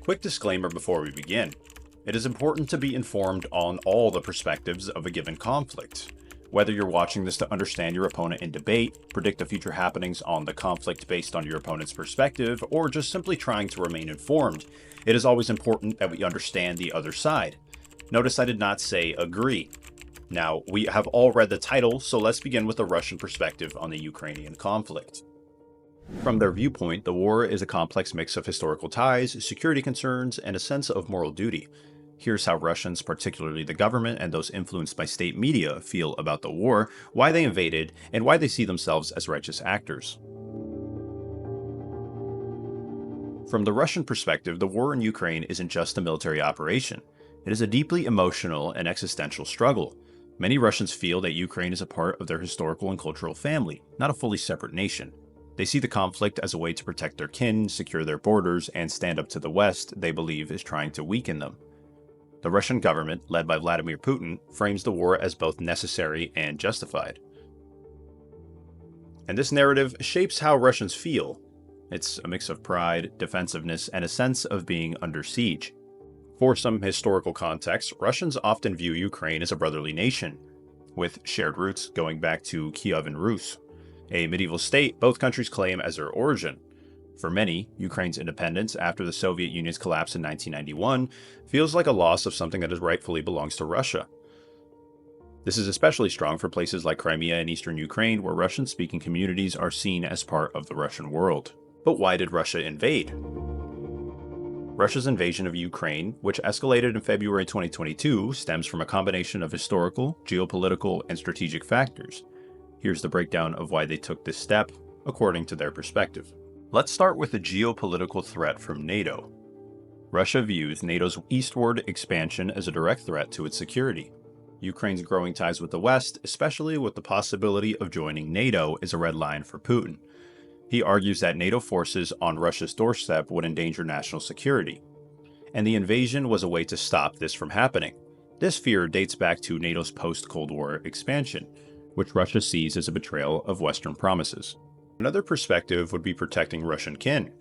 Quick disclaimer before we begin. It is important to be informed on all the perspectives of a given conflict. Whether you're watching this to understand your opponent in debate, predict the future happenings on the conflict based on your opponent's perspective, or just simply trying to remain informed, it is always important that we understand the other side. Notice I did not say agree. Now, we have all read the title, so let's begin with the Russian perspective on the Ukrainian conflict. From their viewpoint, the war is a complex mix of historical ties, security concerns, and a sense of moral duty. Here's how Russians, particularly the government and those influenced by state media, feel about the war, why they invaded, and why they see themselves as righteous actors. From the Russian perspective, the war in Ukraine isn't just a military operation. It is a deeply emotional and existential struggle. Many Russians feel that Ukraine is a part of their historical and cultural family, not a fully separate nation. They see the conflict as a way to protect their kin, secure their borders, and stand up to the West they believe is trying to weaken them. The Russian government, led by Vladimir Putin, frames the war as both necessary and justified. And this narrative shapes how Russians feel. It's a mix of pride, defensiveness, and a sense of being under siege. For some historical context, Russians often view Ukraine as a brotherly nation, with shared roots going back to Kievan Rus, a medieval state both countries claim as their origin. For many, Ukraine's independence after the Soviet Union's collapse in 1991 feels like a loss of something that rightfully belongs to Russia. This is especially strong for places like Crimea and eastern Ukraine, where Russian-speaking communities are seen as part of the Russian world. But why did Russia invade? Russia's invasion of Ukraine, which escalated in February 2022, stems from a combination of historical, geopolitical, and strategic factors. Here's the breakdown of why they took this step, according to their perspective. Let's start with the geopolitical threat from NATO. Russia views NATO's eastward expansion as a direct threat to its security. Ukraine's growing ties with the West, especially with the possibility of joining NATO, is a red line for Putin. He argues that NATO forces on Russia's doorstep would endanger national security, and the invasion was a way to stop this from happening. This fear dates back to NATO's post-Cold War expansion, which Russia sees as a betrayal of Western promises. Another perspective would be protecting Russian kin.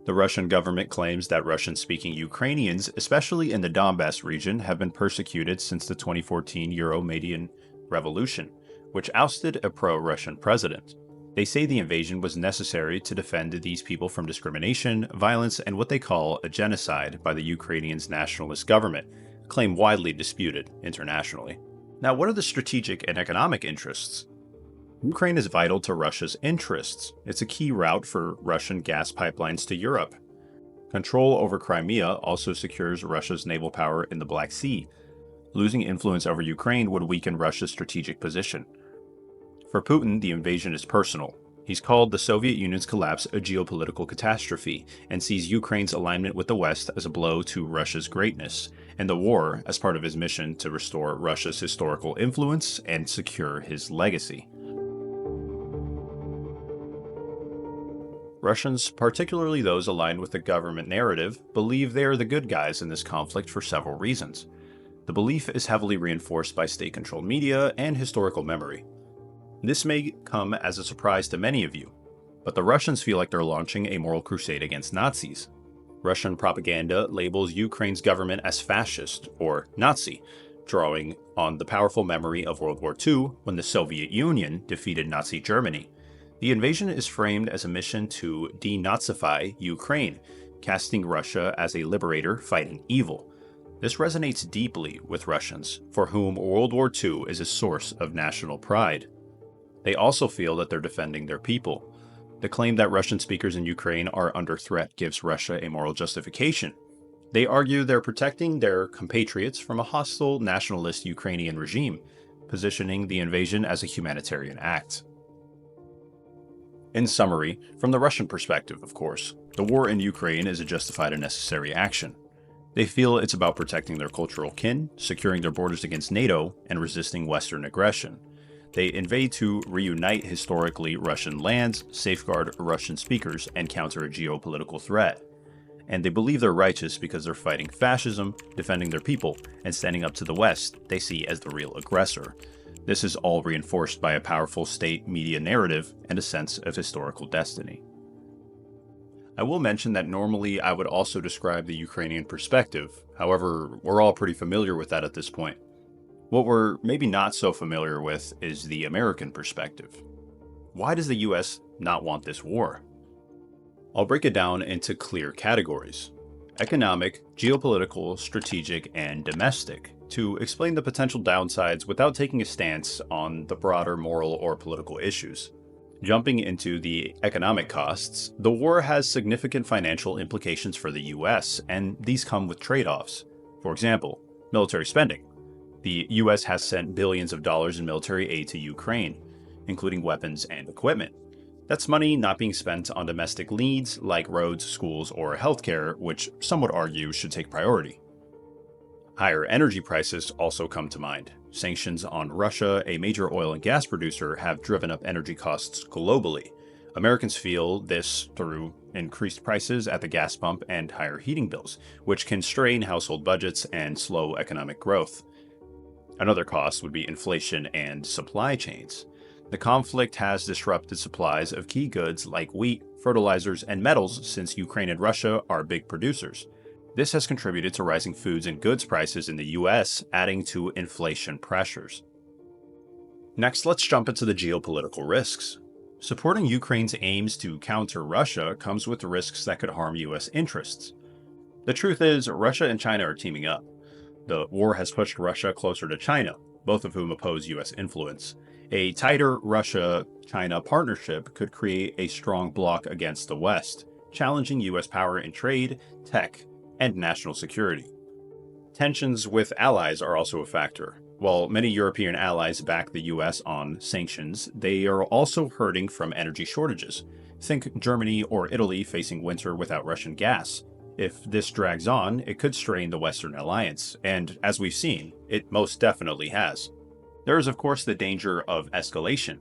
The Russian government claims that Russian-speaking Ukrainians, especially in the Donbass region, have been persecuted since the 2014 Euromaidan Revolution, which ousted a pro-Russian president. They say the invasion was necessary to defend these people from discrimination, violence, and what they call a genocide by the Ukrainians' nationalist government, a claim widely disputed internationally. Now, what are the strategic and economic interests? Ukraine is vital to Russia's interests. It's a key route for Russian gas pipelines to Europe. Control over Crimea also secures Russia's naval power in the Black Sea. Losing influence over Ukraine would weaken Russia's strategic position. For Putin, the invasion is personal. He's called the Soviet Union's collapse a geopolitical catastrophe and sees Ukraine's alignment with the West as a blow to Russia's greatness, and the war as part of his mission to restore Russia's historical influence and secure his legacy. Russians, particularly those aligned with the government narrative, believe they are the good guys in this conflict for several reasons. The belief is heavily reinforced by state-controlled media and historical memory. This may come as a surprise to many of you, but the Russians feel like they're launching a moral crusade against Nazis. Russian propaganda labels Ukraine's government as fascist or Nazi, drawing on the powerful memory of World War II when the Soviet Union defeated Nazi Germany. The invasion is framed as a mission to denazify Ukraine, casting Russia as a liberator fighting evil. This resonates deeply with Russians, for whom World War II is a source of national pride. They also feel that they're defending their people. The claim that Russian speakers in Ukraine are under threat gives Russia a moral justification. They argue they're protecting their compatriots from a hostile nationalist Ukrainian regime, positioning the invasion as a humanitarian act. In summary, from the Russian perspective, of course, the war in Ukraine is a justified and necessary action. They feel it's about protecting their cultural kin, securing their borders against NATO, and resisting Western aggression. They invade to reunite historically Russian lands, safeguard Russian speakers, and counter a geopolitical threat. And they believe they're righteous because they're fighting fascism, defending their people, and standing up to the West they see as the real aggressor. This is all reinforced by a powerful state media narrative and a sense of historical destiny. I will mention that normally I would also describe the Ukrainian perspective, however, we're all pretty familiar with that at this point. What we're maybe not so familiar with is the American perspective. Why does the US not want this war? I'll break it down into clear categories: economic, geopolitical, strategic, and domestic, to explain the potential downsides without taking a stance on the broader moral or political issues. Jumping into the economic costs, the war has significant financial implications for the US, and these come with trade-offs. For example, military spending. The US has sent billions of dollars in military aid to Ukraine, including weapons and equipment. That's money not being spent on domestic needs like roads, schools, or healthcare, which some would argue should take priority. Higher energy prices also come to mind. Sanctions on Russia, a major oil and gas producer, have driven up energy costs globally. Americans feel this through increased prices at the gas pump and higher heating bills, which can strain household budgets and slow economic growth. Another cost would be inflation and supply chains. The conflict has disrupted supplies of key goods like wheat, fertilizers, and metals since Ukraine and Russia are big producers. This has contributed to rising foods and goods prices in the US, adding to inflation pressures. Next, let's jump into the geopolitical risks. Supporting Ukraine's aims to counter Russia comes with risks that could harm US interests. The truth is, Russia and China are teaming up. The war has pushed Russia closer to China, both of whom oppose US influence. A tighter Russia-China partnership could create a strong bloc against the West, challenging US power in trade, tech, and national security. Tensions with allies are also a factor. While many European allies back the US on sanctions, they are also hurting from energy shortages. Think Germany or Italy facing winter without Russian gas. If this drags on, it could strain the Western alliance, and as we've seen, it most definitely has. There is, of course, the danger of escalation.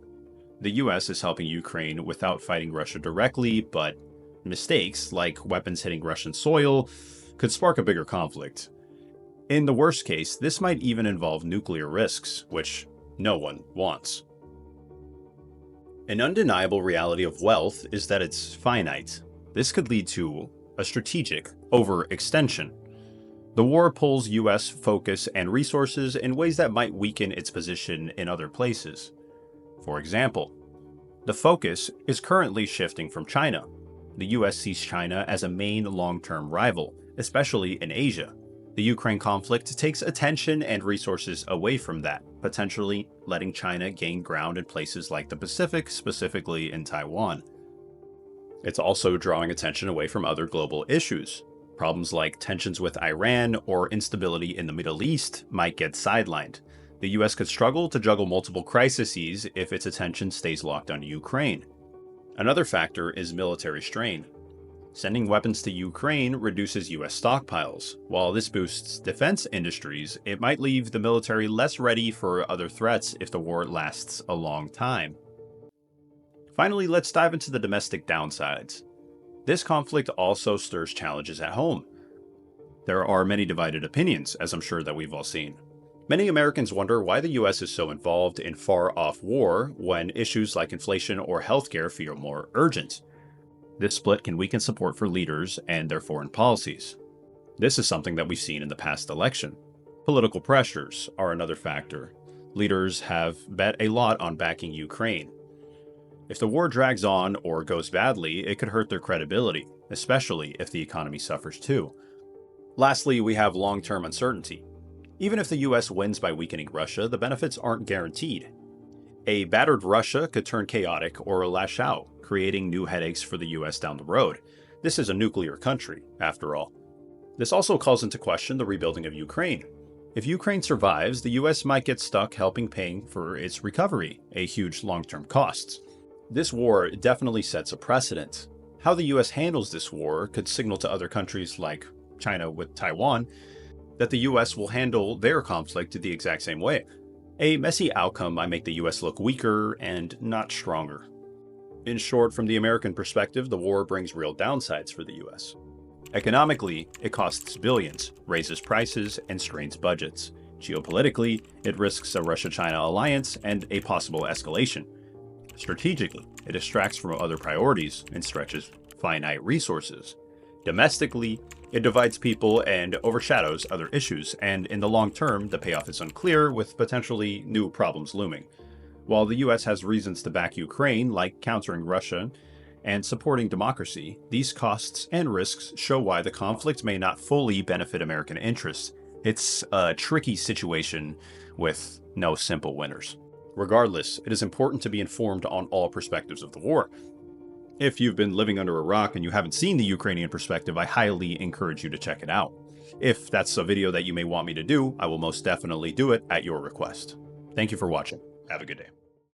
The US is helping Ukraine without fighting Russia directly, but mistakes, like weapons hitting Russian soil, could spark a bigger conflict. In the worst case, this might even involve nuclear risks, which no one wants. An undeniable reality of wealth is that it's finite. This could lead to a strategic overextension. The war pulls US focus and resources in ways that might weaken its position in other places. For example, the focus is currently shifting from China. The US sees China as a main long-term rival, especially in Asia. The Ukraine conflict takes attention and resources away from that, potentially letting China gain ground in places like the Pacific, specifically in Taiwan. It's also drawing attention away from other global issues. Problems like tensions with Iran or instability in the Middle East might get sidelined. The US could struggle to juggle multiple crises if its attention stays locked on Ukraine. Another factor is military strain. Sending weapons to Ukraine reduces US stockpiles. While this boosts defense industries, it might leave the military less ready for other threats if the war lasts a long time. Finally, let's dive into the domestic downsides. This conflict also stirs challenges at home. There are many divided opinions, as I'm sure that we've all seen. Many Americans wonder why the US is so involved in far-off war when issues like inflation or healthcare feel more urgent. This split can weaken support for leaders and their foreign policies. This is something that we've seen in the past election. Political pressures are another factor. Leaders have bet a lot on backing Ukraine. If the war drags on or goes badly, it could hurt their credibility, especially if the economy suffers too. Lastly, we have long-term uncertainty. Even if the US wins by weakening Russia, the benefits aren't guaranteed. A battered Russia could turn chaotic or lash out, creating new headaches for the US down the road. This is a nuclear country, after all. This also calls into question the rebuilding of Ukraine. If Ukraine survives, the US might get stuck helping paying for its recovery, a huge long-term cost. This war definitely sets a precedent. How the US handles this war could signal to other countries like China with Taiwan that the US will handle their conflict the exact same way. A messy outcome might make the US look weaker and not stronger. In short, from the American perspective, the war brings real downsides for the US. Economically, it costs billions, raises prices, and strains budgets. Geopolitically, it risks a Russia-China alliance and a possible escalation. Strategically, it distracts from other priorities and stretches finite resources. Domestically, it divides people and overshadows other issues, and in the long term, the payoff is unclear, with potentially new problems looming. While the US has reasons to back Ukraine, like countering Russia and supporting democracy, these costs and risks show why the conflict may not fully benefit American interests. It's a tricky situation with no simple winners. Regardless, it is important to be informed on all perspectives of the war. If you've been living under a rock and you haven't seen the Ukrainian perspective, I highly encourage you to check it out. If that's a video that you may want me to do, I will most definitely do it at your request. Thank you for watching. Have a good day.